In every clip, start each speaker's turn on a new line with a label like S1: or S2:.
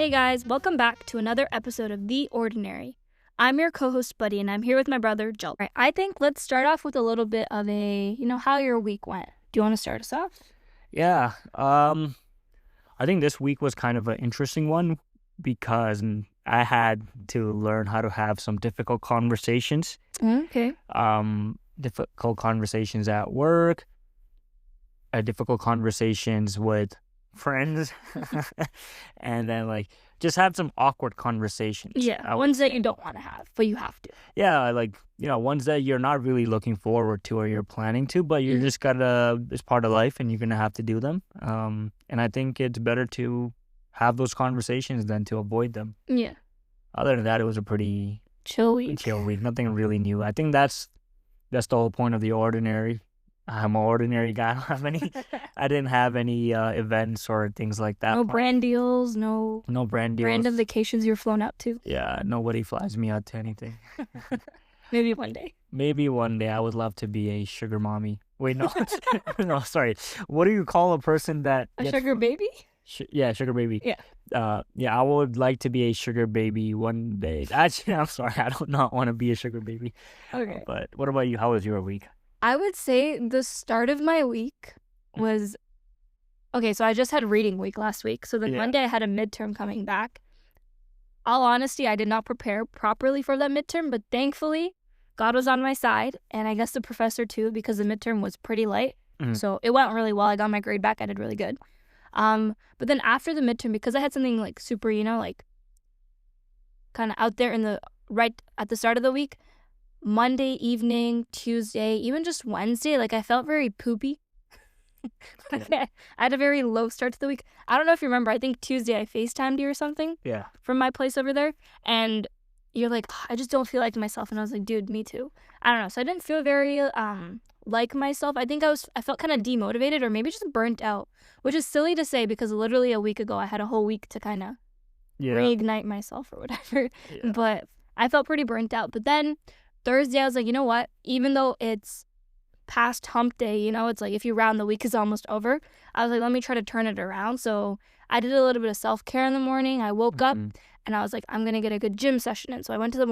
S1: Hey guys, welcome back to another episode of The Ordinary. I'm your co-host Buddy, and I'm here with my brother Joel. Right, I think let's start off with a little bit of how your week went. Do you want to start us off?
S2: Yeah, I think this week was kind of an interesting one because I had to learn how to have some difficult conversations.
S1: Okay.
S2: Difficult conversations at work, difficult conversations with friends, and then just have some awkward conversations.
S1: Yeah, ones that you don't want to have, but you have to.
S2: Yeah, ones that you're not really looking forward to or you're planning to, but you're just it's part of life and you're gonna have to do them. And I think it's better to have those conversations than to avoid them.
S1: Yeah.
S2: Other than that, it was a pretty
S1: Chill week.
S2: Nothing really new. I think that's the whole point of The Ordinary. I'm an ordinary guy. I didn't have any events or things like that.
S1: No brand deals, no
S2: brand deals.
S1: random vacations you're flown out to.
S2: Yeah, nobody flies me out to anything.
S1: Maybe one day.
S2: Maybe one day I would love to be a sugar mommy. Wait, no. No, sorry. What do you call a person that...
S1: A sugar baby?
S2: Yeah, sugar baby.
S1: Yeah.
S2: Yeah, I would like to be a sugar baby one day. Actually, I'm sorry. I do not want to be a sugar baby.
S1: Okay.
S2: But what about you? How was your week?
S1: I would say the start of my week was... Okay, so I just had reading week last week. So then Monday I had a midterm coming back. All honesty, I did not prepare properly for that midterm, but thankfully, God was on my side, and I guess the professor too, because the midterm was pretty light.
S2: Mhm.
S1: So it went really well. I got my grade back. I did really good. But then after the midterm, because I had something like super, kind of out there right at the start of the week, Monday evening, Tuesday, even just Wednesday, I felt very poopy. I had a very low start to the week. I don't know if you remember, I think Tuesday I FaceTimed you or something.
S2: Yeah.
S1: From my place over there, and you're like, I just don't feel like myself, and I was like, dude, me too. I don't know, so I didn't feel very like myself. I think I felt kind of demotivated or maybe just burnt out, which is silly to say because literally a week ago I had a whole week to kind of reignite myself or whatever.
S2: Yeah.
S1: But I felt pretty burnt out. But then Thursday I was like, you know what, even though it's past hump day, it's like if you round the week is almost over, I was like, let me try to turn it around. So I did a little bit of self-care in the morning. I woke up and I was like, I'm gonna get a good gym session in. So I went to the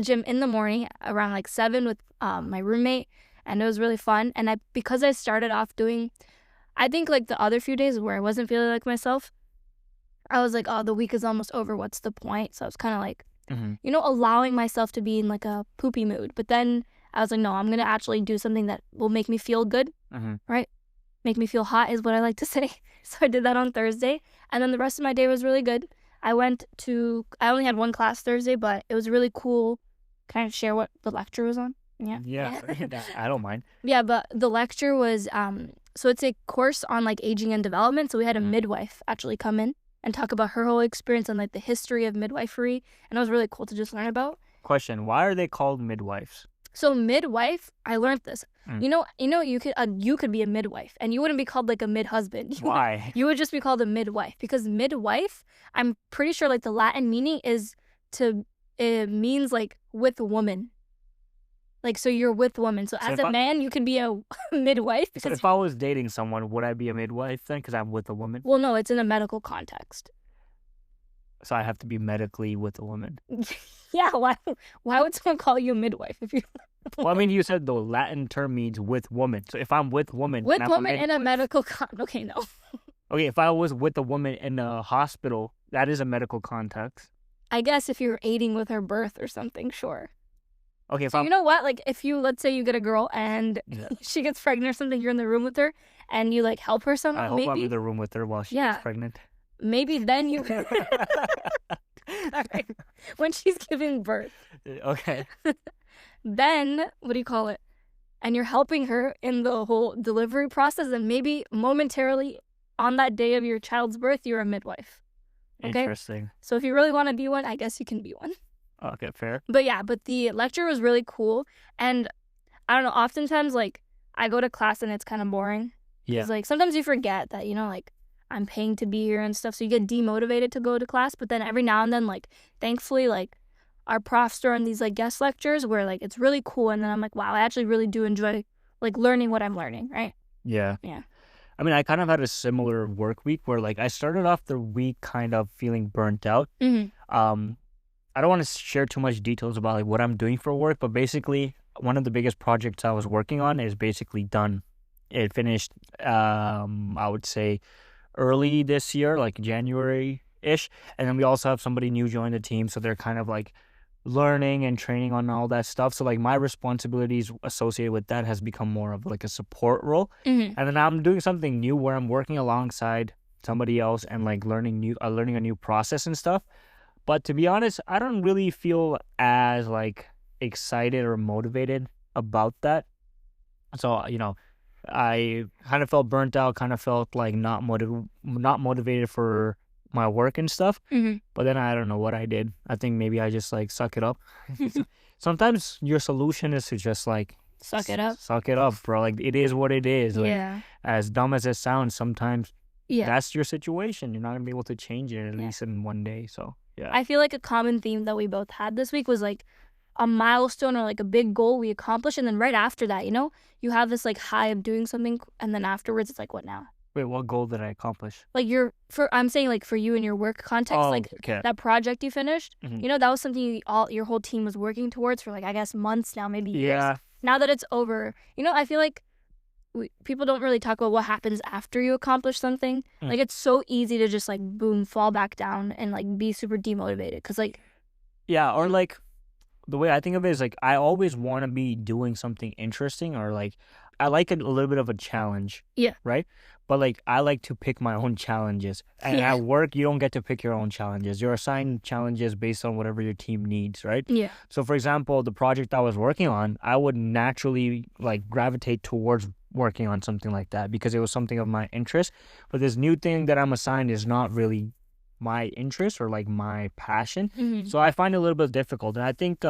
S1: gym in the morning around 7 with my roommate, and it was really fun. And because I started off doing, I think the other few days where I wasn't feeling like myself, I was like, oh, the week is almost over, what's the point? So I was kind of allowing myself to be in a poopy mood. But then I was like, no, I'm going to actually do something that will make me feel good, right? Make me feel hot is what I like to say. So I did that on Thursday. And then the rest of my day was really good. I only had one class Thursday, but it was really cool. Can I share what the lecture was on?
S2: Yeah. I don't mind.
S1: Yeah, but the lecture was, so it's a course on aging and development. So we had a midwife actually come in and talk about her whole experience and the history of midwifery. And it was really cool to just learn about.
S2: Question, why are they called midwives?
S1: So midwife, I learned this. You could be a midwife, and you wouldn't be called a mid-husband.
S2: Why?
S1: You would just be called a midwife, because midwife, I'm pretty sure the Latin meaning is it means with a woman. So you're with woman. So as a man, you could be a midwife.
S2: So if I was dating someone, would I be a midwife then? Because I'm with a woman.
S1: Well, no, it's in a medical context.
S2: So I have to be medically with a woman.
S1: Yeah, why would someone call you a midwife if you?
S2: Well, I mean, you said the Latin term means with woman. So if I'm with woman,
S1: in a medical okay, no.
S2: Okay, if I was with a woman in a hospital, that is a medical context.
S1: I guess if you're aiding with her birth or something, sure.
S2: Okay,
S1: you know what? If let's say you get a girl and she gets pregnant or something, you're in the room with her and you help her somehow.
S2: I hope I'm in the room with her while she's pregnant.
S1: Maybe then you right. When she's giving birth.
S2: Okay.
S1: Then, what do you call it? And you're helping her in the whole delivery process, and maybe momentarily on that day of your child's birth, you're a midwife. Okay?
S2: Interesting.
S1: So if you really want to be one, I guess you can be one.
S2: Okay, fair.
S1: But the lecture was really cool, and I don't know, oftentimes I go to class and it's kind of boring.
S2: Yeah.
S1: Because sometimes you forget that, I'm paying to be here and stuff, so you get demotivated to go to class. But then every now and then, thankfully, our profs during these guest lectures where it's really cool, and then I'm like, wow, I actually really do enjoy learning what I'm learning, right?
S2: Yeah. I mean, I kind of had a similar work week where like I started off the week kind of feeling burnt out. Um, I don't want to share too much details about like what I'm doing for work, but basically one of the biggest projects I was working on is basically done. It finished, I would say early this year, like January ish. And then we also have somebody new join the team, so they're kind of like learning and training on all that stuff. So like my responsibilities associated with that has become more of like a support role. And then I'm doing something new where I'm working alongside somebody else and like learning a new process and stuff. But to be honest, I don't really feel as like excited or motivated about that. So, I kind of felt burnt out, kind of felt like not motivated for my work and stuff. But then I don't know what I did. I think maybe I just like suck it up. Sometimes your solution is to just like
S1: Suck it up.
S2: suck it up, bro. Like it is what it is. Like
S1: Yeah.
S2: as dumb as it sounds, sometimes
S1: Yeah.
S2: that's your situation. You're not gonna be able to change it at least in one day. So yeah.
S1: I feel like a common theme that we both had this week was like a milestone or like a big goal we accomplished, and then right after that, you have this like high of doing something, and then afterwards it's like, what now?
S2: Wait, what goal did I accomplish?
S1: Like I'm saying like for you in your work context,
S2: Oh,
S1: like
S2: okay.
S1: that project you finished,
S2: Mhm.
S1: that was something your whole team was working towards for like I guess months now, maybe years.
S2: Yeah.
S1: Now that it's over, I feel like people don't really talk about what happens after you accomplish something. Like it's so easy to just like boom, fall back down and like be super demotivated because like
S2: Yeah, or like the way I think of it is like I always want to be doing something interesting, or like I like a little bit of a challenge.
S1: Yeah.
S2: Right? But like I like to pick my own challenges. And
S1: Yeah.
S2: at work, you don't get to pick your own challenges. You're assigned challenges based on whatever your team needs, right?
S1: Yeah.
S2: So for example, the project I was working on, I would naturally like gravitate towards working on something like that because it was something of my interest. But this new thing that I'm assigned is not really my interest or like my passion.
S1: Mhm.
S2: So I find it a little bit difficult. And I think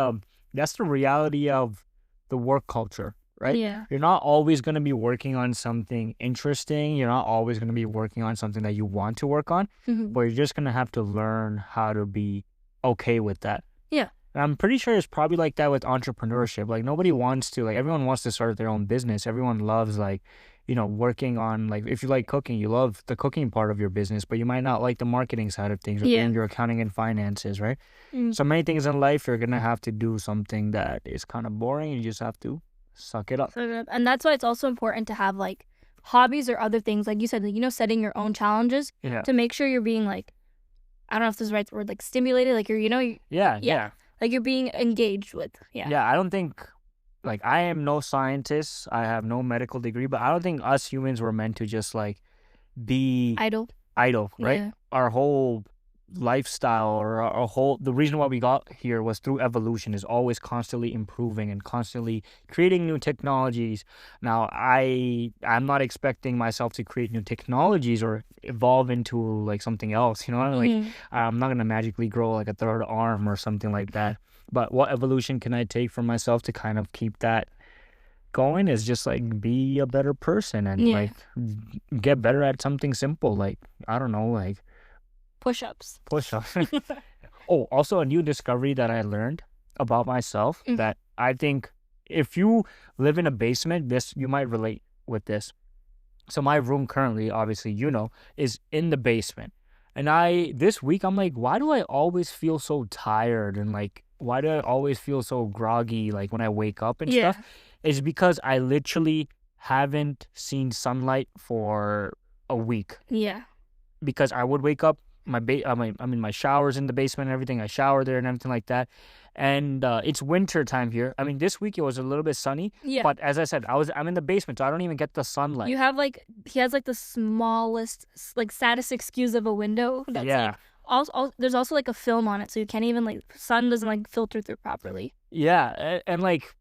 S2: that's the reality of the work culture, right?
S1: Yeah.
S2: You're not always going to be working on something interesting. You're not always going to be working on something that you want to work on,
S1: Mhm.
S2: but you're just going to have to learn how to be okay with that.
S1: Yeah.
S2: And I'm pretty sure it's probably like that with entrepreneurship. Like nobody wants to, like everyone wants to start their own business. Everyone loves like, working on like, if you like cooking, you love the cooking part of your business, but you might not like the marketing side of things or
S1: Yeah.
S2: doing your accounting and finances, right?
S1: Mm.
S2: So many things in life, you're going to have to do something that is kind of boring. You just have to suck it up.
S1: And that's why it's also important to have like hobbies or other things, like you said, like, setting your own challenges
S2: Yeah.
S1: to make sure you're being like, I don't know if this is the right word, like stimulated, like
S2: Yeah.
S1: like you're being engaged with. Yeah.
S2: Yeah, I don't think, like, I am no scientist. I have no medical degree, but I don't think us humans were meant to just, like, be
S1: Idle.
S2: right?
S1: Yeah.
S2: Our whole lifestyle or the reason why we got here was through evolution, is always constantly improving and constantly creating new technologies. Now, I'm not expecting myself to create new technologies or evolve into, like, something else, Like,
S1: Mhm.
S2: I'm not going to magically grow, like, a third arm or something like that. But what evolution can I take for myself to kind of keep that going is just like be a better person and
S1: Yeah.
S2: like get better at something simple, like I don't know, like
S1: Push-ups.
S2: push up. Oh, also a new discovery that I learned about myself
S1: Mm.
S2: that I think if you live in a basement, you might relate with this. So my room currently, obviously, is in the basement. And this week, I'm like, why do I always feel so tired? And like, why do I always feel so groggy? Like when I wake up and
S1: Yeah.
S2: stuff, it's because I literally haven't seen sunlight for a week.
S1: Yeah.
S2: Because I would wake up, I mean, my shower's in the basement and everything. I shower there and everything like that. And it's winter time here. I mean, this week it was a little bit sunny.
S1: Yeah.
S2: But as I said, I'm in the basement, so I don't even get the sunlight.
S1: You have like, he has like the smallest, like saddest excuse of a window. That's
S2: Yeah.
S1: like, also, there's also like a film on it, so you can't even like, sun doesn't like filter through properly.
S2: Yeah, and like,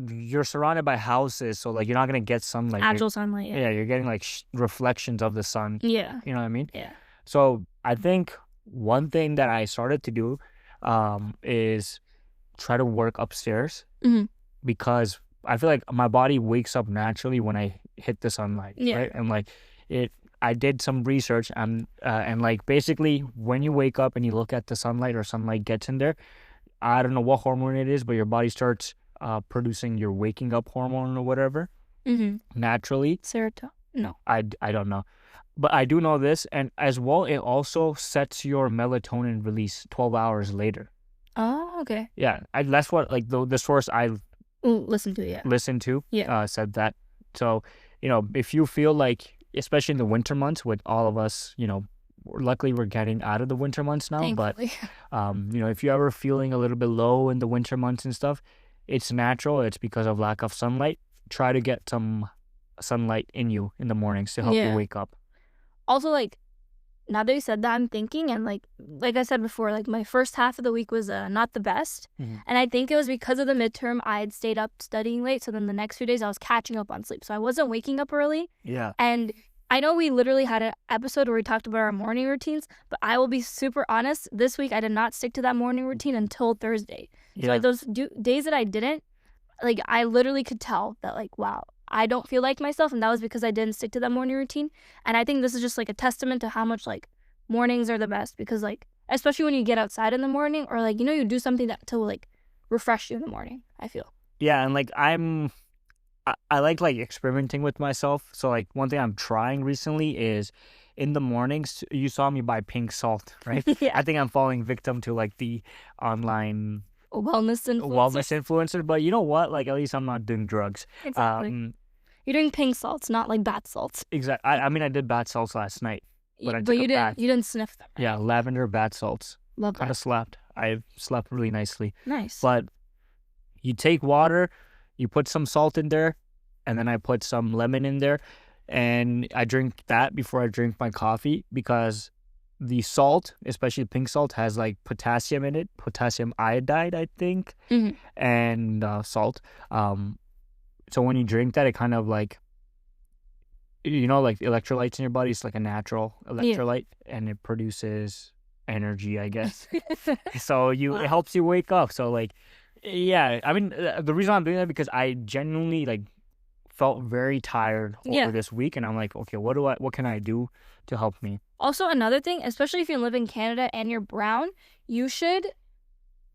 S2: you're surrounded by houses, so like you're not gonna get sunlight.
S1: Actual sunlight. Yeah.
S2: Yeah, you're getting like reflections of the sun.
S1: Yeah.
S2: You know what I mean?
S1: Yeah.
S2: So I think one thing that I started to do is try to work upstairs
S1: Mhm.
S2: because I feel like my body wakes up naturally when I hit the sunlight,
S1: Yeah.
S2: right? And like I did some research and like basically when you wake up and you look at the sunlight or sunlight gets in there, I don't know what hormone it is, but your body starts producing your waking up hormone or whatever
S1: Mm-hmm.
S2: naturally.
S1: Serotonin. No.
S2: I don't know. But I do know this, and as well, it also sets your melatonin release 12 hours later.
S1: Oh, okay.
S2: Yeah, that's what like the source I
S1: Ooh, listen to it, yeah.
S2: listened to
S1: Yeah.
S2: said that. So, if you feel like, especially in the winter months, with all of us, luckily we're getting out of the winter months now.
S1: Thankfully.
S2: But if you're ever feeling a little bit low in the winter months and stuff, it's natural. It's because of lack of sunlight. Try to get some sunlight in you in the mornings to help you
S1: Yeah.
S2: wake up.
S1: Also, like, now that you said that, I'm thinking, and like I said before, like my first half of the week was not the best.
S2: Mhm.
S1: And I think it was because of the midterm, I had stayed up studying late. So then the next few days I was catching up on sleep. So I wasn't waking up early.
S2: Yeah.
S1: And I know we literally had an episode where we talked about our morning routines, but I will be super honest. This week I did not stick to that morning routine until Thursday. So like those days that I didn't, like I literally could tell that like, wow, I don't feel like myself. And that was because I didn't stick to that morning routine. And I think this is just like a testament to how much like mornings are the best, because like, especially when you get outside in the morning, or like, you do something that to like refresh you in the morning, I feel.
S2: Yeah, and like I like experimenting with myself. So like one thing I'm trying recently is in the mornings, you saw me buy pink salt, right?
S1: Yeah.
S2: I think I'm falling victim to like the online
S1: Wellness
S2: influencer, but you know what? Like at least I'm not doing drugs.
S1: Exactly. You're doing pink salts, not like bath salts.
S2: Exactly. I mean I did bath salts last night. But
S1: you didn't sniff them. Right?
S2: Yeah, lavender bath salts.
S1: Love
S2: Kind of
S1: that.
S2: slept. I slept really nicely.
S1: Nice.
S2: But you take water, you put some salt in there, and then I put some lemon in there, and I drink that before I drink my coffee, because the salt, especially pink salt, has like potassium in it, potassium iodide, I think,
S1: Mhm.
S2: and salt. So when you drink that, it kind of like, like electrolytes in your body. It's like a natural electrolyte, and it produces energy, I guess. So it helps you wake up. So like, yeah, I mean, the reason I'm doing that because I genuinely like felt very tired over this week, and I'm like, okay, what can I do to help me?
S1: Also, another thing, especially if you live in Canada and you're brown, you should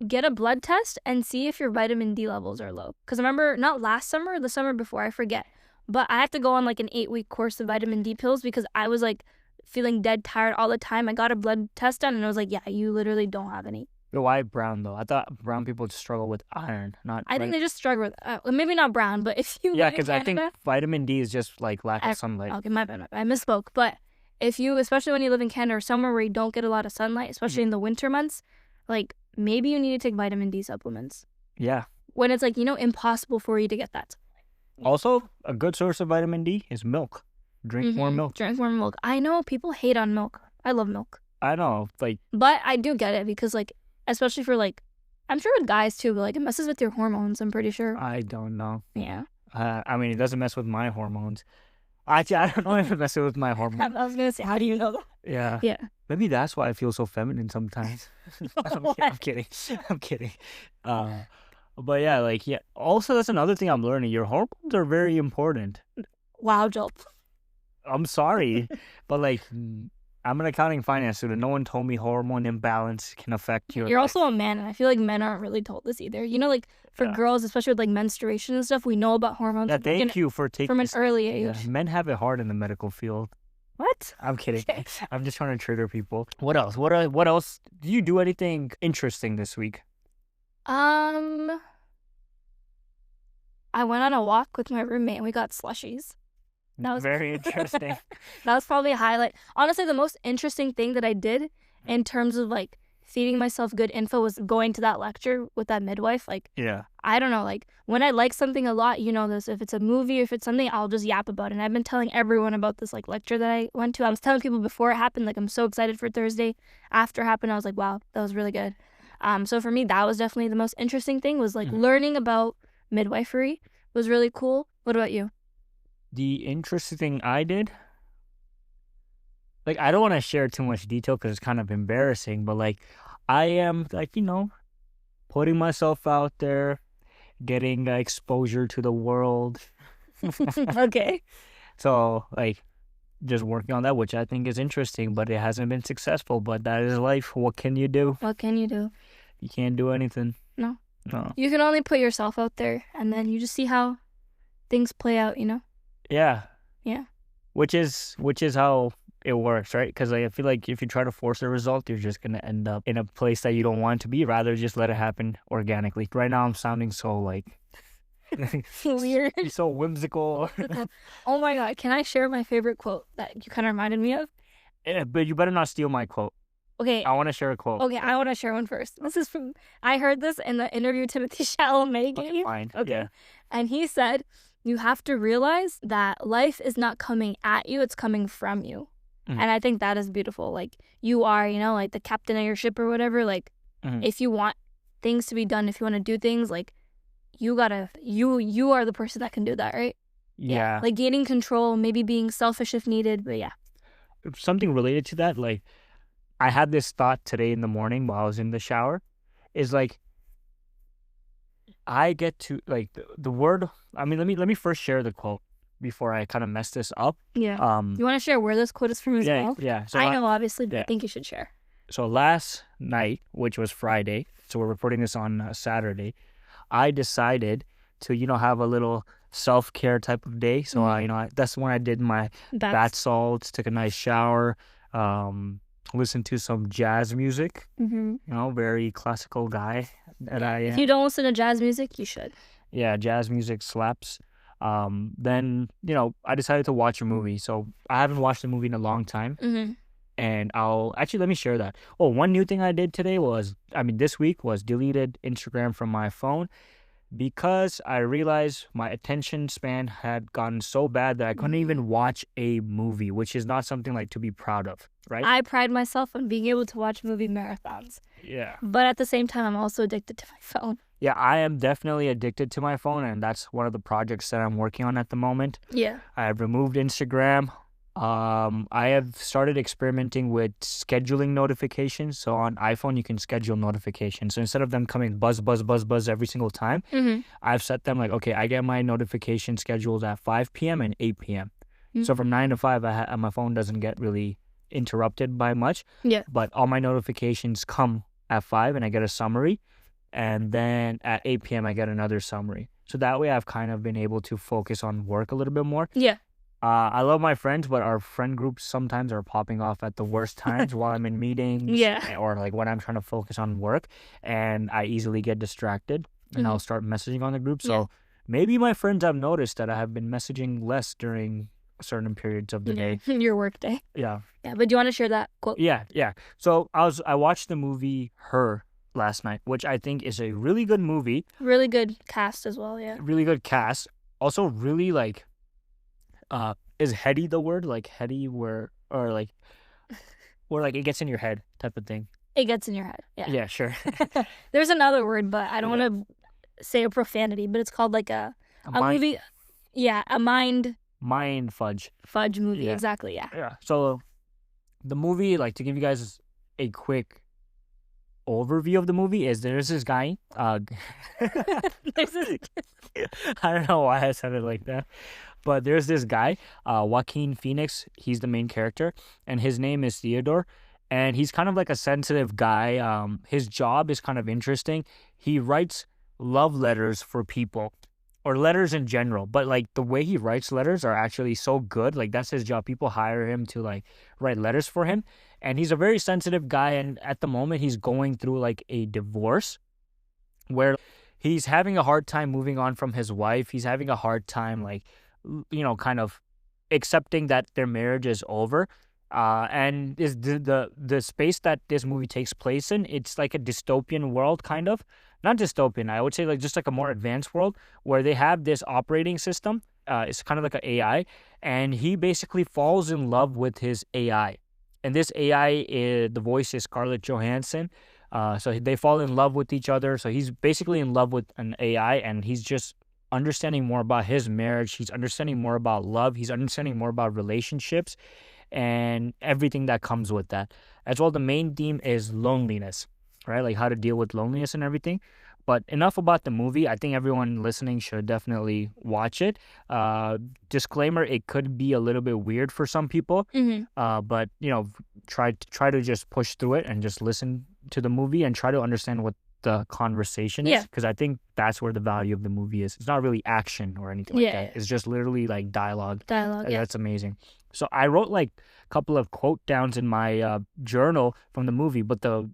S1: get a blood test and see if your vitamin D levels are low. Because remember, not last summer, the summer before, I forget, but I had to go on like an 8-week course of vitamin D pills because I was like feeling dead tired all the time. I got a blood test done and it was like, yeah, you literally don't have any.
S2: But why brown though? I thought brown people struggle with iron, not.
S1: I think they just struggle with maybe not brown, but if you
S2: yeah, because I think vitamin D is just like lack of sunlight.
S1: Okay, my bad. I misspoke. But if you, especially when you live in Canada or somewhere where you don't get a lot of sunlight, especially in the winter months, like maybe you need to take vitamin D supplements.
S2: Yeah.
S1: When it's like, impossible for you to get that.
S2: Also, a good source of vitamin D is milk. Drink more milk.
S1: Drink more milk. I know people hate on milk. I love milk.
S2: I know,
S1: but I do get it because like, especially for like, I'm sure with guys too, but like it messes with your hormones, I'm pretty sure.
S2: I don't know.
S1: Yeah.
S2: I mean, it doesn't mess with my hormones. Actually, I don't know if it messes with my hormones.
S1: I was going to say, how do you know that?
S2: Yeah.
S1: Yeah.
S2: Maybe that's why I feel so feminine sometimes. I'm kidding. I'm kidding. But yeah, also, that's another thing I'm learning. Your hormones are very important.
S1: Wow, Joel.
S2: I'm sorry, but I'm an accounting finance student. No one told me hormone imbalance can affect your.
S1: You're also a man, and I feel like men aren't really told this either. Like for girls, especially with like menstruation and stuff, we know about hormones.
S2: Yeah, thank you for taking
S1: from an early age.
S2: Yeah, men have it hard in the medical field.
S1: What?
S2: I'm kidding. Okay. I'm just trying to trigger people. What else? What else? Did you do anything interesting this week?
S1: I went on a walk with my roommate and we got slushies.
S2: That was very interesting.
S1: That was probably a highlight. Honestly, the most interesting thing that I did in terms of like feeding myself good info was going to that lecture with that midwife. Like,
S2: yeah,
S1: I don't know, like when I like something a lot, this, if it's a movie, if it's something, I'll just yap about it. And I've been telling everyone about this like lecture that I went to. I was telling people before it happened, like I'm so excited for Thursday. After it happened, I was like, wow, that was really good. So for me, that was definitely the most interesting thing, was like learning about midwifery was really cool. What about you?
S2: The interesting thing I did, I don't want to share too much detail because it's kind of embarrassing, but I am putting myself out there, getting exposure to the world.
S1: Okay.
S2: So just working on that, which I think is interesting, but it hasn't been successful. But that is life. What can you do?
S1: What can you do?
S2: You can't do anything.
S1: No.
S2: No.
S1: You can only put yourself out there, and then you just see how things play out,
S2: Yeah.
S1: Yeah.
S2: which is how it works, right? Because I feel like if you try to force a result, you're just gonna end up in a place that you don't want to be. Rather, just let it happen organically. Right now, I'm sounding so like
S1: Weird.
S2: so whimsical.
S1: Oh my God. Can I share my favorite quote that you kind of reminded me of?
S2: Yeah, but you better not steal my quote.
S1: Okay.
S2: I want to share a quote.
S1: Okay, I want to share one first. This is from, I heard this in the interview Timothy Chalamet gave.
S2: Fine.
S1: Okay.
S2: Yeah.
S1: And he said, you have to realize that life is not coming at you, it's coming from you.
S2: Mhm.
S1: And I think that is beautiful. Like, you are, you know, like the captain of your ship or whatever. Like,
S2: Mhm.
S1: if you want things to be done, if you want to do things, like, you gotta, you are the person that can do that, right?
S2: Yeah.
S1: Like, gaining control, maybe being selfish if needed, but yeah.
S2: Something related to that, like I had this thought today in the morning while I was in the shower, is like I get to like the word. I mean, let me first share the quote before I kind of mess this up.
S1: Yeah. You want to share where this quote is from as
S2: Yeah,
S1: well?
S2: yeah. So
S1: I know, obviously, but I
S2: yeah.
S1: think you should share.
S2: So last night, which was Friday, so we're recording this on Saturday, I decided to have a little self-care type of day. So that's when I did my bath salts, took a nice shower, listened to some jazz music. Very classical guy that I am.
S1: If you don't listen to jazz music, you should.
S2: Yeah, jazz music slaps. Then I decided to watch a movie. So I haven't watched a movie in a long time. And I'll actually, let me share that. Oh, one new thing I did today this week was deleted Instagram from my phone, because I realized my attention span had gotten so bad that I couldn't even watch a movie, which is not something like to be proud of, right?
S1: I pride myself on being able to watch movie marathons.
S2: Yeah.
S1: But at the same time, I'm also addicted to my phone.
S2: Yeah, I am definitely addicted to my phone, and that's one of the projects that I'm working on at the moment.
S1: Yeah.
S2: I have removed Instagram. I have started experimenting with scheduling notifications. So on iPhone, you can schedule notifications. So instead of them coming buzz, buzz, buzz, buzz every single time, I've set them like, okay, I get my notification scheduled at 5 p.m. and 8 p.m. So from 9 to 5, my phone doesn't get really interrupted by much.
S1: Yeah.
S2: But all my notifications come at 5 and I get a summary. And then at 8 p.m., I get another summary. So that way I've kind of been able to focus on work a little bit more.
S1: Yeah.
S2: I love my friends, but our friend groups sometimes are popping off at the worst times while I'm in meetings.
S1: Yeah.
S2: Or like when I'm trying to focus on work, and I easily get distracted and I'll start messaging on the group. So maybe my friends have noticed that I have been messaging less during certain periods of the day.
S1: Your work day.
S2: Yeah.
S1: Yeah, but do you want to share that quote?
S2: Yeah. So I watched the movie Her last night, which I think is a really good movie.
S1: Really good cast as well, yeah.
S2: Really good cast. Also really like is heady the word? Like heady where like it gets in your head type of thing.
S1: It gets in your head. Yeah.
S2: Yeah, sure.
S1: There's another word, but I don't want to say a profanity, but it's called like a movie. Yeah, a mind
S2: fudge
S1: movie.
S2: Yeah.
S1: Exactly, yeah.
S2: Yeah. So the movie, like to give you guys a quick overview of the movie, is there's this guy.
S1: There's this
S2: I don't know why I said it like that. But there's this guy, Joaquin Phoenix. He's the main character, and his name is Theodore. And he's kind of like a sensitive guy. His job is kind of interesting. He writes love letters for people, or letters in general. But like the way he writes letters are actually so good. Like that's his job. People hire him to like write letters for him. And he's a very sensitive guy. And at the moment, he's going through like a divorce where he's having a hard time moving on from his wife. He's having a hard time like, kind of accepting that their marriage is over. And is the space that this movie takes place in, it's like a dystopian world, kind of. Not dystopian, I would say like just like a more advanced world where they have this operating system. It's kind of like an AI, and he basically falls in love with his AI. And this AI, the voice is Scarlett Johansson. So they fall in love with each other. So he's basically in love with an AI, and he's just understanding more about his marriage. He's understanding more about love. He's understanding more about relationships and everything that comes with that. As well, the main theme is loneliness, right? Like how to deal with loneliness and everything. But enough about the movie. I think everyone listening should definitely watch it. Disclaimer, it could be a little bit weird for some people. But, try to just push through it and just listen to the movie and try to understand what the conversation is,
S1: Yeah.
S2: because I think that's where the value of the movie is. It's not really action or anything like that. It's just literally like dialogue.
S1: Dialogue. Yeah.
S2: That's amazing. So I wrote like a couple of quote downs in my journal from the movie, but the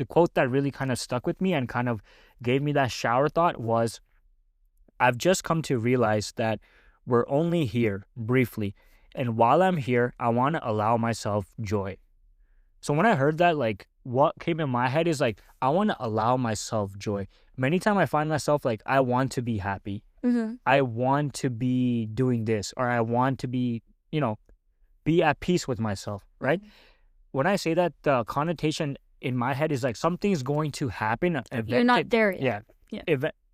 S2: quote that really kind of stuck with me and kind of gave me that shower thought was, I've just come to realize that we're only here briefly, and while I'm here, I want to allow myself joy. So when I heard that, like, what came in my head is like, I want to allow myself joy. Many times I find myself like, I want to be happy.
S1: Mm-hmm.
S2: I want to be doing this, or I want to be, be at peace with myself, right? When I say that, the connotation in my head is like something's going to happen.
S1: You're not there yet.
S2: Yeah.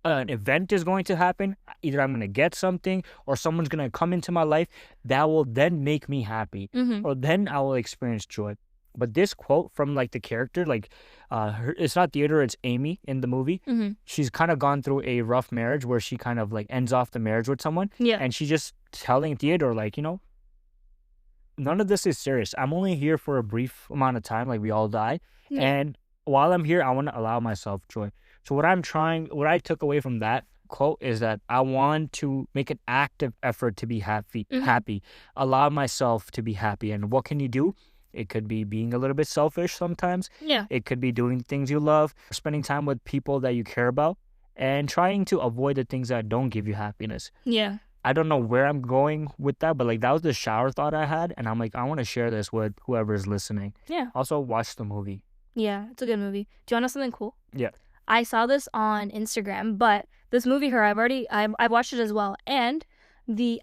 S2: An event is going to happen. Either I'm going to get something or someone's going to come into my life that will then make me happy, or then I will experience joy. But this quote from like the character, like it's not Theodore, it's Amy in the movie. She's kind of gone through a rough marriage where she kind of like ends off the marriage with someone.
S1: Yeah.
S2: And she's just telling Theodore, like, none of this is serious. I'm only here for a brief amount of time, like we all die.
S1: Yeah.
S2: And while I'm here, I want to allow myself joy. So what I took away from that quote is that I want to make an active effort to be happy, allow myself to be happy. And what can you do? It could be being a little bit selfish sometimes.
S1: Yeah.
S2: It could be doing things you love, spending time with people that you care about, and trying to avoid the things that don't give you happiness.
S1: Yeah.
S2: I don't know where I'm going with that, but like that was the shower thought I had. And I'm like, I want to share this with whoever is listening.
S1: Yeah.
S2: Also, watch the movie.
S1: Yeah, it's a good movie. Do you want to know something cool?
S2: Yeah.
S1: I saw this on Instagram, but this movie, I watched it as well. And the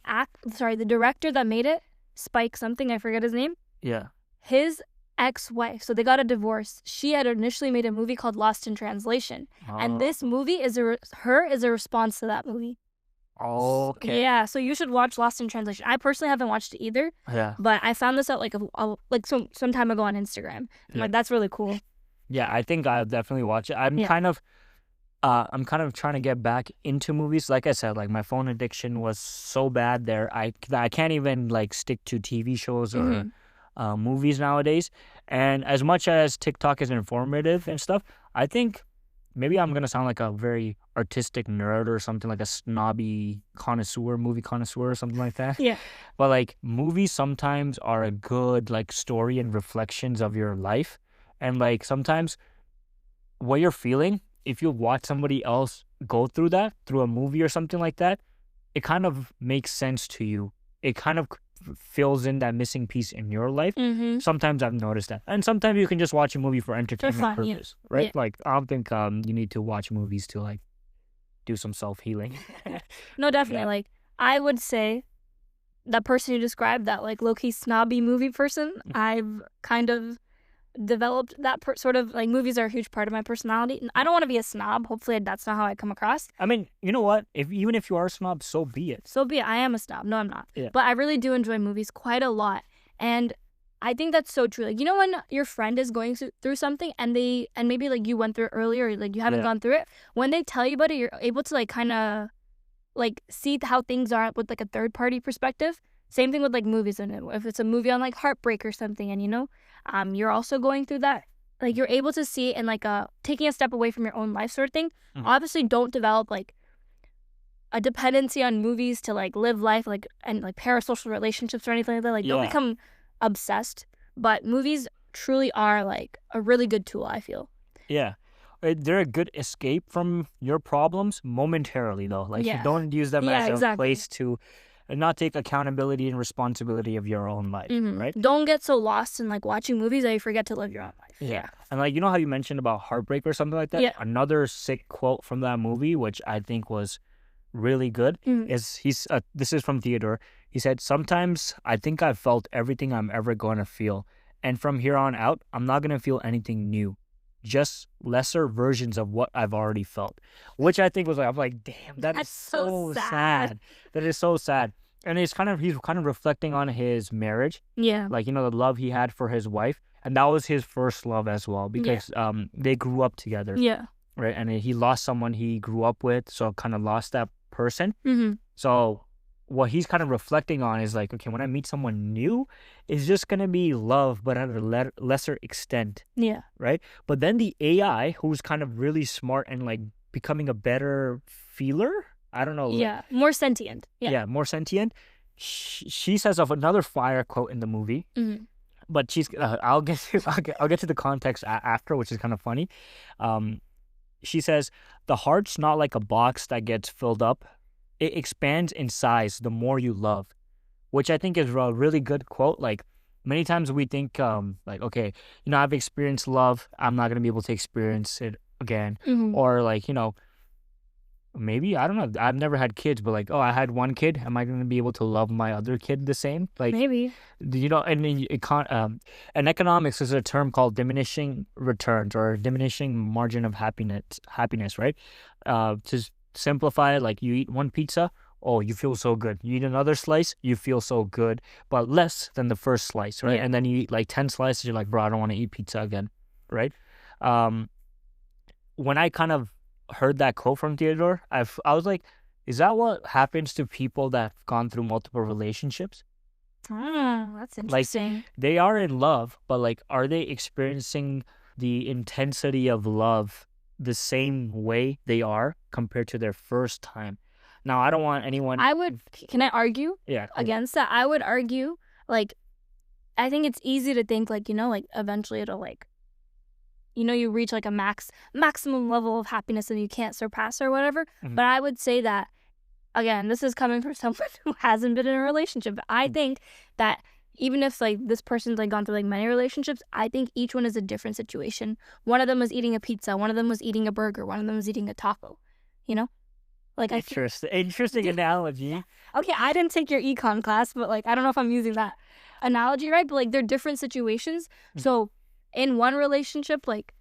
S1: director that made it, Spike something, I forget his name.
S2: Yeah.
S1: His ex-wife, so they got a divorce. She had initially made a movie called Lost in Translation, and this movie is a response to that movie.
S2: Okay.
S1: Yeah, so you should watch Lost in Translation. I personally haven't watched it either.
S2: Yeah.
S1: But I found this out some time ago on Instagram. I'm like, that's really cool.
S2: Yeah, I think I'll definitely watch it. I'm kind of trying to get back into movies. Like I said, like my phone addiction was so bad there. I can't even like stick to TV shows or movies nowadays. And as much as TikTok is informative and stuff, I think maybe I'm gonna sound like a very artistic nerd or something, like a snobby movie connoisseur or something like that.
S1: Yeah.
S2: But like movies sometimes are a good like story and reflections of your life. And like sometimes what you're feeling, if you watch somebody else go through that, through a movie or something like that, it kind of makes sense to you. It kind of fills in that missing piece in your life. Sometimes I've noticed that. And sometimes you can just watch a movie for entertainment purpose, right?
S1: Yeah.
S2: Like I don't think you need to watch movies to like do some self-healing.
S1: No, definitely. Like I would say that person you described, that like low-key snobby movie person, I've kind of developed that sort of like, movies are a huge part of my personality. And I don't want to be a snob. Hopefully that's not how I come across.
S2: I mean, you know what? Even if you are a snob, so be it.
S1: So be it. I am a snob. No, I'm not.
S2: Yeah.
S1: But I really do enjoy movies quite a lot. And I think that's so true. Like, when your friend is going through something and maybe like you went through it earlier, or like you haven't gone through it, when they tell you about it, you're able to like kind of like see how things are with like a third party perspective. Same thing with like movies. And if it's a movie on like heartbreak or something, and you're also going through that, like you're able to see it and like taking a step away from your own life sort of thing. Obviously don't develop like a dependency on movies to like live life like and like parasocial relationships or anything like that. Like don't become obsessed. But movies truly are like a really good tool, I feel.
S2: Yeah. They're a good escape from your problems momentarily though. Like you don't use them as a place to not take accountability and responsibility of your own life, right?
S1: Don't get so lost in like watching movies that you forget to live your own life.
S2: Yeah. And like, how you mentioned about heartbreak or something like that?
S1: Yeah.
S2: Another sick quote from that movie, which I think was really good, is this is from Theodore. He said, "Sometimes I think I've felt everything I'm ever going to feel. And from here on out, I'm not going to feel anything new. Just lesser versions of what I've already felt." Which I think was like, I'm like, damn, that's so sad. That is so sad. And he's kind of reflecting on his marriage.
S1: Yeah.
S2: Like, the love he had for his wife. And that was his first love as well, because they grew up together.
S1: Yeah.
S2: Right. And he lost someone he grew up with, so kind of lost that person. So what he's kind of reflecting on is like, okay, when I meet someone new, it's just gonna be love, but at a lesser extent,
S1: Yeah.
S2: right? But then the AI, who's kind of really smart and like becoming a better feeler, I don't know,
S1: Yeah. More sentient. Yeah.
S2: yeah, more sentient. She says of another fire quote in the movie,
S1: Mm-hmm.
S2: but she's I'll get to the context after, which is kind of funny. She says the heart's not like a box that gets filled up; it expands in size the more you love, which I think is a really good quote. Like many times we think, like, okay, you know, I've experienced love, I'm not gonna be able to experience it again,
S1: Mm-hmm.
S2: or like, you know, maybe I don't know. I've never had kids, but like, oh, I had one kid. Am I going to be able to love my other kid the same? Like,
S1: Maybe.
S2: you know, and it can't. And economics is a term called diminishing returns or diminishing margin of happiness. Happiness, right? To simplify it, like you eat one pizza, oh, you feel so good. You eat another slice, you feel so good, but less than the first slice, right?
S1: Yeah.
S2: And then you eat like 10 slices, you're like, bro, I don't want to eat pizza again, right? Um, when I kind of heard that quote from Theodore, I was like, is that what happens to people that have gone through multiple relationships?
S1: That's interesting.
S2: They are in love, but like, are they experiencing the intensity of love the same way they are compared to their first time? Now, I don't want anyone.
S1: Can I argue
S2: Yeah.
S1: against that? I would argue, like, I think it's easy to think, like, you know, like, eventually it'll, like, you know, you reach, like, a maximum level of happiness and you can't surpass or whatever.
S2: Mhm.
S1: But I would say that, again, this is coming from someone who hasn't been in a relationship. But I think that even if, like, this person's, like, gone through, like, many relationships, I think each one is a different situation. One of them was eating a pizza. One of them was eating a burger. One of them was eating a taco, you know? Like,
S2: Interesting analogy.
S1: Okay, I didn't take your econ class, but, like, I don't know if I'm using that analogy right, but, like, they're different situations. So in one relationship, like,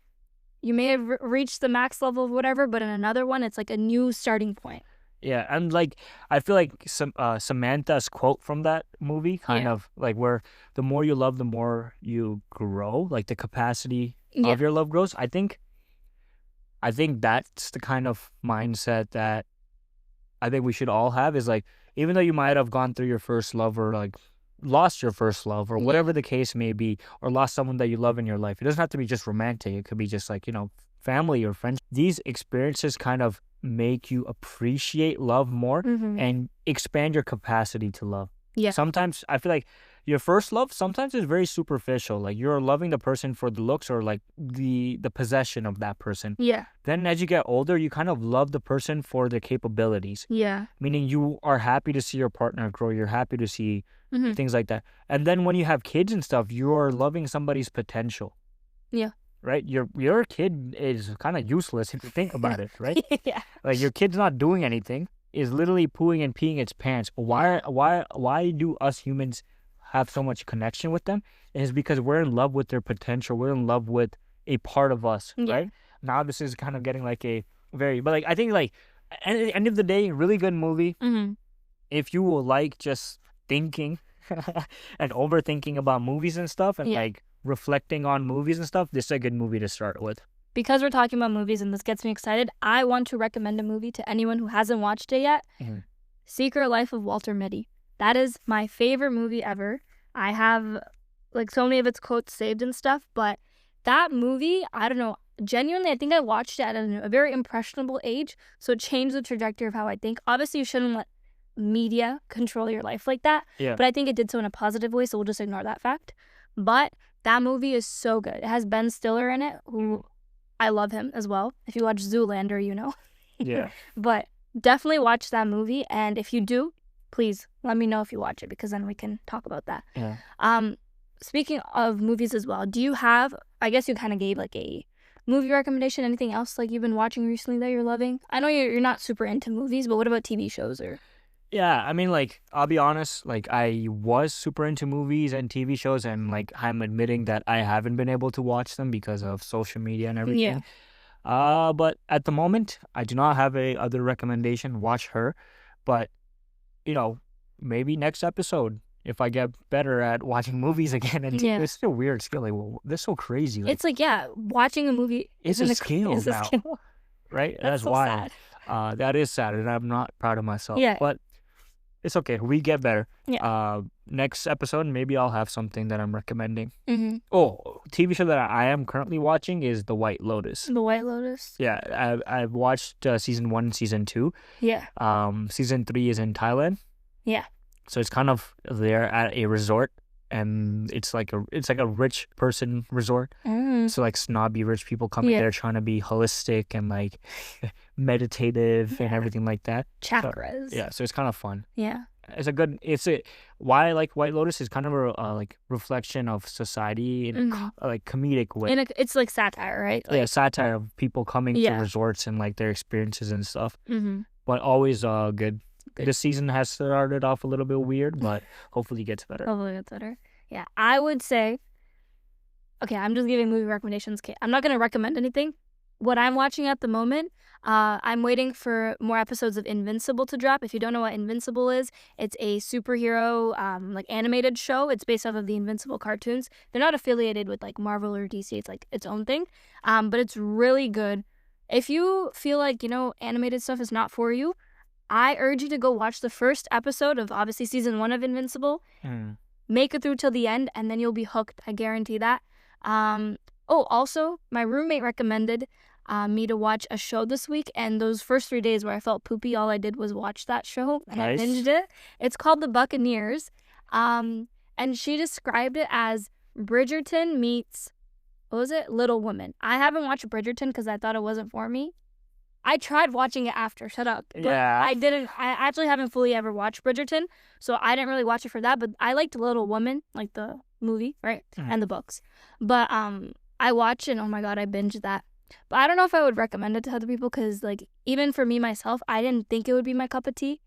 S1: you may have reached the max level of whatever, but in another one, it's like a new starting point.
S2: Yeah, and like I feel like Samantha's quote from that movie kind of like where the more you love, the more you grow, like the capacity of your love grows. I think that's the kind of mindset that I think we should all have, is like, even though you might have gone through your first love or like lost your first love or whatever the case may be, or lost someone that you love in your life, it doesn't have to be just romantic. It could be just like, you know, family or friends. These experiences kind of make you appreciate love more and expand your capacity to love.
S1: Yeah.
S2: Sometimes I feel like your first love sometimes is very superficial. Like you're loving the person for the looks or like the possession of that person.
S1: Yeah.
S2: Then as you get older, you kind of love the person for their capabilities.
S1: Yeah.
S2: Meaning you are happy to see your partner grow. You're happy to see things like that. And then when you have kids and stuff, you're loving somebody's potential.
S1: Yeah.
S2: Right? Your kid is kind of useless if you think about it, right?
S1: Yeah.
S2: Like your kid's not doing anything, is literally pooing and peeing its pants. Why do us humans have so much connection with them? It is because we're in love with their potential. We're in love with a part of us, right? Now this is kind of getting like a very, but like I think like at the end of the day, really good movie. If you will like just thinking and overthinking about movies and stuff and like reflecting on movies and stuff, this is a good movie to start with.
S1: Because we're talking about movies and this gets me excited, I want to recommend a movie to anyone who hasn't watched it yet. Secret Life of Walter Mitty. That is my favorite movie ever. I have like so many of its quotes saved and stuff, but that movie, I don't know, genuinely, I think I watched it at a very impressionable age, so it changed the trajectory of how I think. Obviously, you shouldn't let media control your life like that, but I think it did so in a positive way, so we'll just ignore that fact. But that movie is so good. It has Ben Stiller in it, who I love him as well. If you watch Zoolander, you know.
S2: Yeah.
S1: But definitely watch that movie, and if you do, please let me know if you watch it, because then we can talk about that.
S2: Yeah.
S1: Speaking of movies as well, do you have, I guess you kind of gave like a movie recommendation, anything else like you've been watching recently that you're loving? I know you're not super into movies, but what about TV shows or?
S2: Yeah, I mean, like, I'll be honest, like, I was super into movies and TV shows, and, like, I'm admitting that I haven't been able to watch them because of social media and everything. But at the moment, I do not have a other recommendation. Watch Her. But, you know, maybe next episode, if I get better at watching movies again. And it's still a weird skill. Like, well, this is so crazy. Like,
S1: it's like, watching a movie
S2: is a skill now. Right? That's
S1: so
S2: wild.
S1: sad.
S2: That is sad, and I'm not proud of myself.
S1: Yeah.
S2: But It's okay. We get better.
S1: Yeah.
S2: Next episode, maybe I'll have something that I'm recommending.
S1: Mm-hmm.
S2: Oh, TV show that I am currently watching is The White Lotus.
S1: The White Lotus.
S2: Yeah, I've watched season 1 and season 2.
S1: Yeah.
S2: Season 3 is in Thailand.
S1: Yeah.
S2: So it's kind of there at a resort, and it's like a rich person resort. So like snobby rich people come in
S1: Yeah.
S2: there trying to be holistic and like meditative and
S1: Yeah.
S2: everything like that.
S1: Chakras.
S2: Yeah, so it's kind of fun.
S1: Yeah.
S2: Why I like White Lotus is kind of a like reflection of society in a like comedic way.
S1: And it's like satire, right?
S2: Yeah,
S1: Like,
S2: satire of people coming to
S1: Yeah.
S2: resorts and like their experiences and stuff.
S1: mm-hmm.
S2: But always good.
S1: Good.
S2: This season has started off a little bit weird, but hopefully it gets better.
S1: Hopefully it's better. Yeah. I would say, okay, I'm just giving movie recommendations. Okay, I'm not going to recommend anything. What I'm watching at the moment, I'm waiting for more episodes of Invincible to drop. If you don't know what Invincible is, it's a superhero like animated show. It's based off of the Invincible cartoons. They're not affiliated with like Marvel or DC. It's like its own thing. But it's really good. If you feel like, animated stuff is not for you, I urge you to go watch the first episode of obviously season 1 of Invincible. Make it through till the end, and then you'll be hooked. I guarantee that. Also, my roommate recommended me to watch a show this week, and those first 3 days where I felt poopy, all I did was watch that show, and
S2: Nice.
S1: I binged it. It's called The Buccaneers, and she described it as Bridgerton meets, what was it? Little Women. I haven't watched Bridgerton because I thought it wasn't for me. I tried watching it after. Shut up. But
S2: Yeah.
S1: I didn't. I actually haven't fully ever watched Bridgerton, so I didn't really watch it for that. But I liked Little Women, like the movie, right? And the books. But I watched it, and oh my god, I binged that. But I don't know if I would recommend it to other people because, like, even for me myself, I didn't think it would be my cup of tea.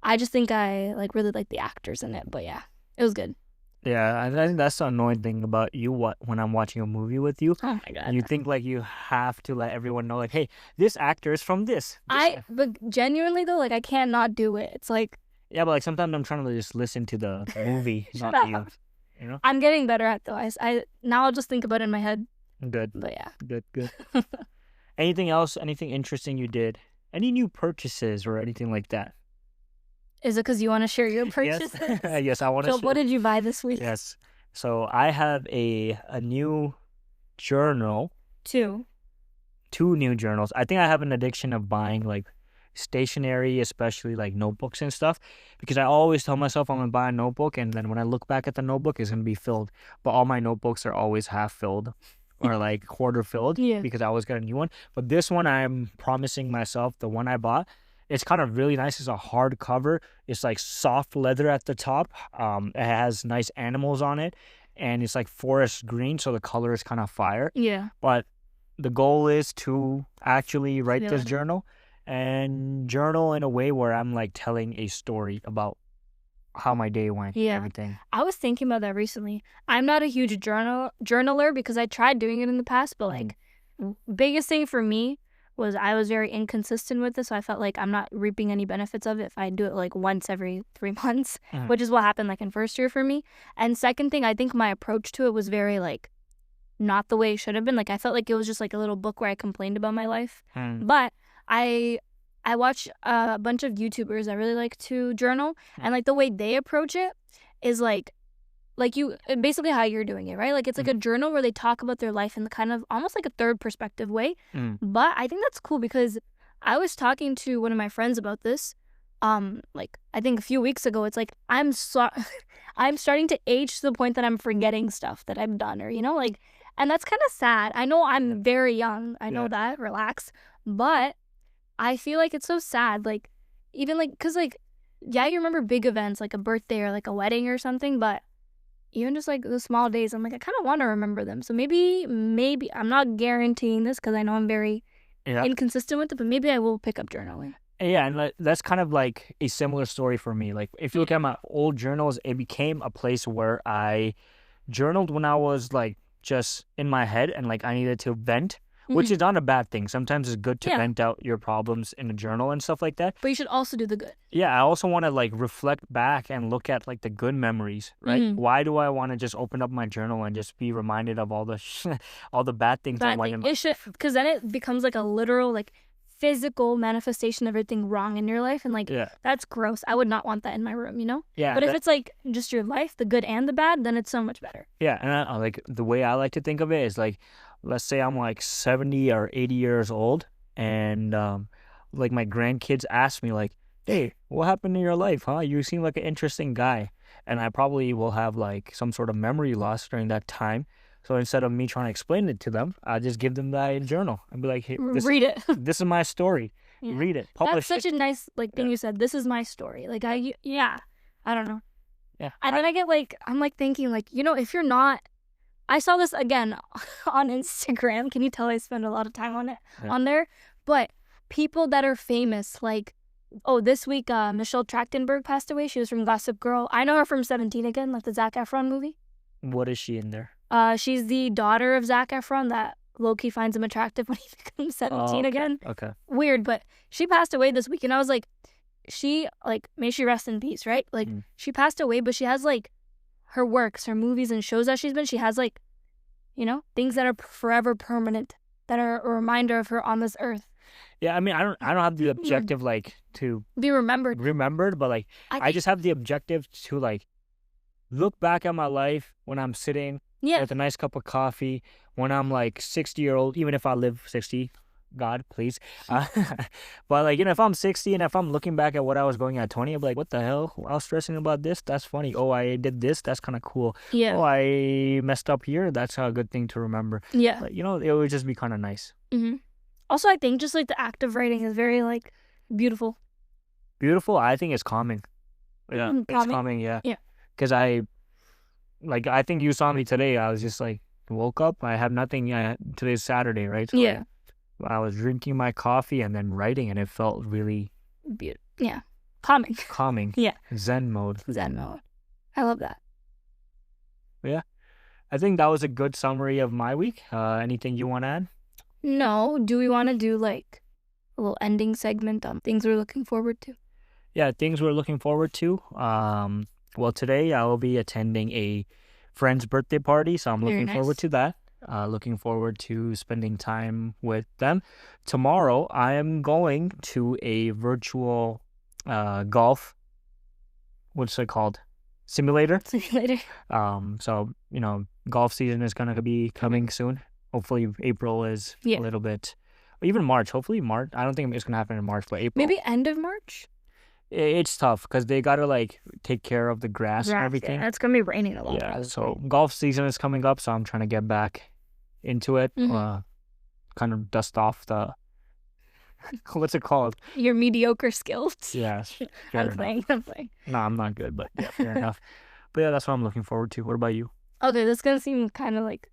S1: I just think I really like the actors in it. But yeah, it was good.
S2: Yeah, I think that's the annoying thing about you when I'm watching a movie with you.
S1: Oh my god.
S2: You think like you have to let everyone know like, hey, this actor is from this.
S1: But genuinely though, like I can't not do it. It's like,
S2: Yeah, but like sometimes I'm trying to just listen to the movie,
S1: Shut
S2: not
S1: up.
S2: you.
S1: I'm getting better at though. I now I'll just think about it in my head.
S2: Good,
S1: But yeah.
S2: good. Anything else? Anything interesting you did? Any new purchases or anything like that?
S1: Is it because you want to share your purchases?
S2: Yes, yes, I want to.
S1: So what did you buy this week?
S2: Yes, so I have a new journal.
S1: 2.
S2: 2 new journals. I think I have an addiction of buying like stationery, especially like notebooks and stuff, because I always tell myself I'm gonna buy a notebook, and then when I look back at the notebook, it's gonna be filled. But all my notebooks are always half filled or like quarter filled.
S1: Yeah.
S2: Because I always get a new one. But this one, I'm promising myself, the one I bought, it's kind of really nice. It's a hard cover. It's like soft leather at the top. It has nice animals on it, and it's like forest green, so the color is kind of fire.
S1: Yeah.
S2: But the goal is to actually write
S1: Yeah.
S2: this journal and journal in a way where I'm like telling a story about how my day went,
S1: Yeah.
S2: everything.
S1: I was thinking about that recently. I'm not a huge journaler because I tried doing it in the past, but like biggest thing for me was I was very inconsistent with this, so I felt like I'm not reaping any benefits of it if I do it like once every 3 months, which is what happened like in first year for me. And second thing, I think my approach to it was very like not the way it should have been. Like I felt like it was just like a little book where I complained about my life. But I watch a bunch of YouTubers that really like to journal, and like the way they approach it is like you basically how you're doing it, right? Like it's like a journal where they talk about their life in the kind of almost like a third perspective way. But I think that's cool because I was talking to one of my friends about this like I think a few weeks ago. It's like I'm starting to age to the point that I'm forgetting stuff that I've done, or like, and that's kind of sad. I know I'm very young, I know that, relax, but I feel like it's so sad, like even like because like yeah, you remember big events like a birthday or like a wedding or something, but even just like the small days, I'm like I kind of want to remember them. So maybe I'm not guaranteeing this because I know I'm very inconsistent with it, but maybe I will pick up journaling.
S2: Yeah, and that's kind of like a similar story for me. Like if you look at my old journals, it became a place where I journaled when I was like just in my head and like I needed to vent, which is not a bad thing. Sometimes it's good to vent out your problems in a journal and stuff like that.
S1: But you should also do the good.
S2: Yeah, I also want to like reflect back and look at like the good memories, right? Why do I want to just open up my journal and just be reminded of all the all the bad things that went in my
S1: It should, because then it becomes like a literal like physical manifestation of everything wrong in your life, and like that's gross. I would not want that in my room, you know?
S2: Yeah.
S1: But if it's like just your life, the good and the bad, then it's so much better.
S2: Yeah, and I, like the way I like to think of it is like, let's say I'm like 70 or 80 years old, and like my grandkids ask me like, "Hey, what happened in your life, huh? You seem like an interesting guy," and I probably will have like some sort of memory loss during that time. So instead of me trying to explain it to them, I just give them that journal and be like, "Hey,
S1: read it.
S2: This is my story.
S1: Yeah.
S2: Read it. Publish
S1: That's such
S2: it."
S1: a nice like thing you said. This is my story. Like I don't know.
S2: Yeah.
S1: And then I get like, I'm like thinking like, you know, if you're not, I saw this again on Instagram. Can you tell I spend a lot of time on it on there? But people that are famous, like, oh, this week Michelle Trachtenberg passed away. She was from Gossip Girl. I know her from 17 Again, like the Zac Efron movie.
S2: What is she in there?
S1: She's the daughter of Zac Efron that Loki finds him attractive when he becomes 17 again.
S2: Okay.
S1: Weird, but she passed away this week, and I was like, she, like, may she rest in peace, right? Like, she passed away, but she has, like, her works, her movies and shows that she's been, she has, like, you know, things that are forever permanent, that are a reminder of her on this earth.
S2: Yeah, I mean, I don't have the objective, like, to
S1: be remembered,
S2: but, like, I just have the objective to, like, look back at my life when I'm sitting with a nice cup of coffee, when I'm, like, 60-year-old, even if I live 60, God, please. But, like, you know, if I'm 60 and if I'm looking back at what I was going at 20, I'm like, what the hell? I was stressing about this? That's funny. Oh, I did this? That's kind of cool.
S1: Yeah.
S2: Oh, I messed up here? That's a good thing to remember.
S1: Yeah.
S2: Like, you know, it would just be kind of nice.
S1: Mm-hmm. Also, I think just, like, the act of writing is very, like, beautiful.
S2: Beautiful? I think it's calming. Yeah, it's calming, yeah.
S1: Yeah.
S2: Because I think you saw me today. I was just, like, woke up. I have nothing. Today's Saturday, right? So
S1: yeah.
S2: I was drinking my coffee and then writing, and it felt really...
S1: Yeah. Calming.
S2: Calming.
S1: Yeah.
S2: Zen mode.
S1: Zen mode. I love that.
S2: Yeah. I think that was a good summary of my week. Anything you want to add?
S1: No. Do we want to do, like, a little ending segment on things we're looking forward to?
S2: Yeah, things we're looking forward to. Well, today I will be attending a friend's birthday party, so I'm looking forward to that. Looking forward to spending time with them. Tomorrow, I am going to a virtual golf. What's it called? Simulator. So, you know, golf season is going to be coming soon. Hopefully, April is a little bit, or even March. Hopefully, March. I don't think it's going to happen in March, but April.
S1: Maybe end of March?
S2: It's tough because they got to, like, take care of the grass and everything.
S1: Yeah, it's going to be raining a lot.
S2: Yeah, so golf season is coming up, so I'm trying to get back into it. Kind of dust off the... What's it called?
S1: Your mediocre skills.
S2: Yeah,
S1: I'm playing.
S2: No, I'm not good, but yeah, fair enough. But yeah, that's what I'm looking forward to. What about you?
S1: Okay, this is going to seem kind of like...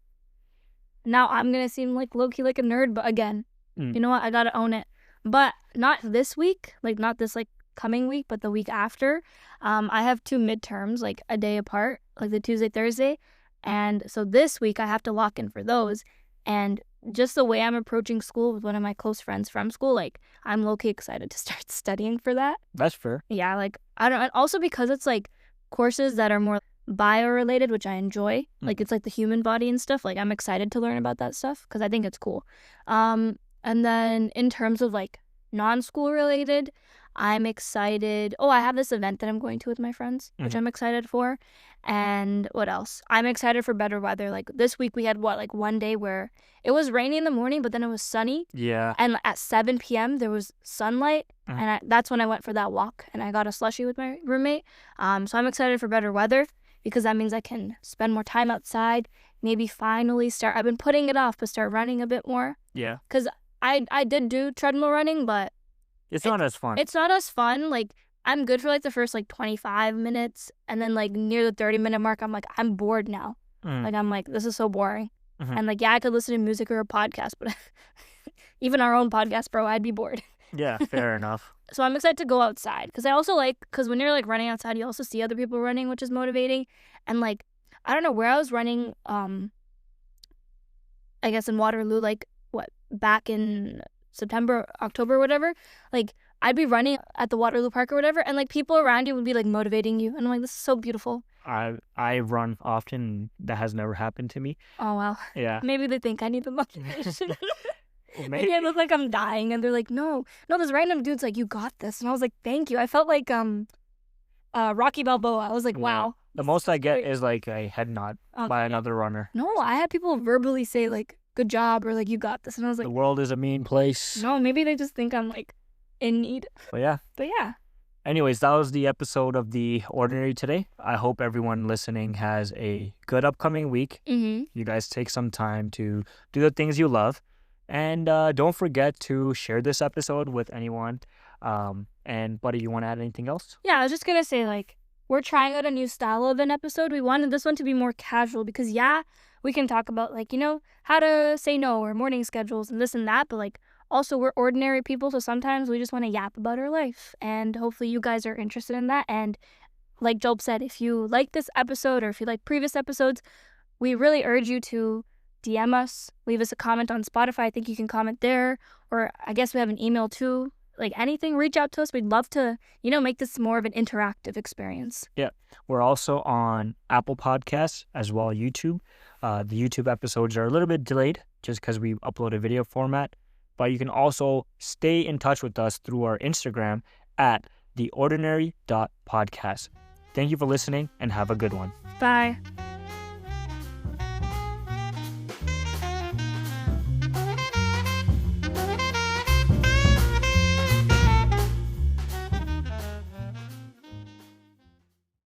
S1: Now I'm going to seem like low-key like a nerd, but again, you know what? I got to own it. But not this week, like not this like coming week, but the week after. I have 2 midterms, like a day apart, like the Tuesday, Thursday. And so this week I have to lock in for those. And just the way I'm approaching school with one of my close friends from school, like I'm low-key excited to start studying for that.
S2: That's fair.
S1: Yeah, like I don't, and also because it's like courses that are more bio-related, which I enjoy. Like it's like the human body and stuff. Like I'm excited to learn about that stuff because I think it's cool. And then in terms of like non-school related, I'm excited. Oh, I have this event that I'm going to with my friends, which I'm excited for. And what else? I'm excited for better weather. Like this week we had like one day where it was rainy in the morning, but then it was sunny.
S2: Yeah.
S1: And at 7 p.m. there was sunlight. And that's when I went for that walk and I got a slushie with my roommate. So I'm excited for better weather because that means I can spend more time outside. Maybe finally I've been putting it off, but start running a bit more.
S2: Yeah.
S1: Because I did do treadmill running, but
S2: it's not as fun.
S1: It's not as fun. Like, I'm good for, like, the first, like, 25 minutes. And then, like, near the 30-minute mark, I'm like, I'm bored now. Like, I'm like, this is so boring. And, like, yeah, I could listen to music or a podcast, but even our own podcast, bro, I'd be bored.
S2: Yeah, fair enough.
S1: So I'm excited to go outside. Because I also like, because when you're, like, running outside, you also see other people running, which is motivating. And, like, I don't know where I was running, I guess in Waterloo, like, back in September, October, whatever, like I'd be running at the Waterloo Park or whatever, and like people around you would be like motivating you, and I'm like, this is so beautiful.
S2: I run often. That has never happened to me.
S1: Oh wow.
S2: Yeah.
S1: Maybe they think I need the motivation. Maybe I look like I'm dying, and they're like, no, this random dude's like, you got this. And I was like, thank you. I felt like Rocky Balboa. I was like, wow.
S2: The most I get is like a head nod by another runner.
S1: No, I had people verbally say like, good job, or like, you got this. And I was like,
S2: the world is a mean place.
S1: No, maybe they just think I'm like in need.
S2: But yeah. Anyways, that was the episode of The Ordinary today. I hope everyone listening has a good upcoming week.
S1: Mm-hmm.
S2: You guys take some time to do the things you love. And don't forget to share this episode with anyone. And Buddy, you want to add anything else?
S1: Yeah, I was just going to say, like, we're trying out a new style of an episode. We wanted this one to be more casual because, yeah, we can talk about, like, you know, how to say no or morning schedules and this and that. But, like, also, we're ordinary people, so sometimes we just want to yap about our life. And hopefully you guys are interested in that. And like Job said, if you like this episode or if you like previous episodes, we really urge you to DM us, leave us a comment on Spotify. I think you can comment there. Or I guess we have an email too. Like anything, reach out to us. We'd love to, you know, make this more of an interactive experience.
S2: Yeah. We're also on Apple Podcasts as well as YouTube. The YouTube episodes are a little bit delayed just because we upload a video format. But you can also stay in touch with us through our Instagram at theordinary.podcast. Thank you for listening and have a good one.
S1: Bye.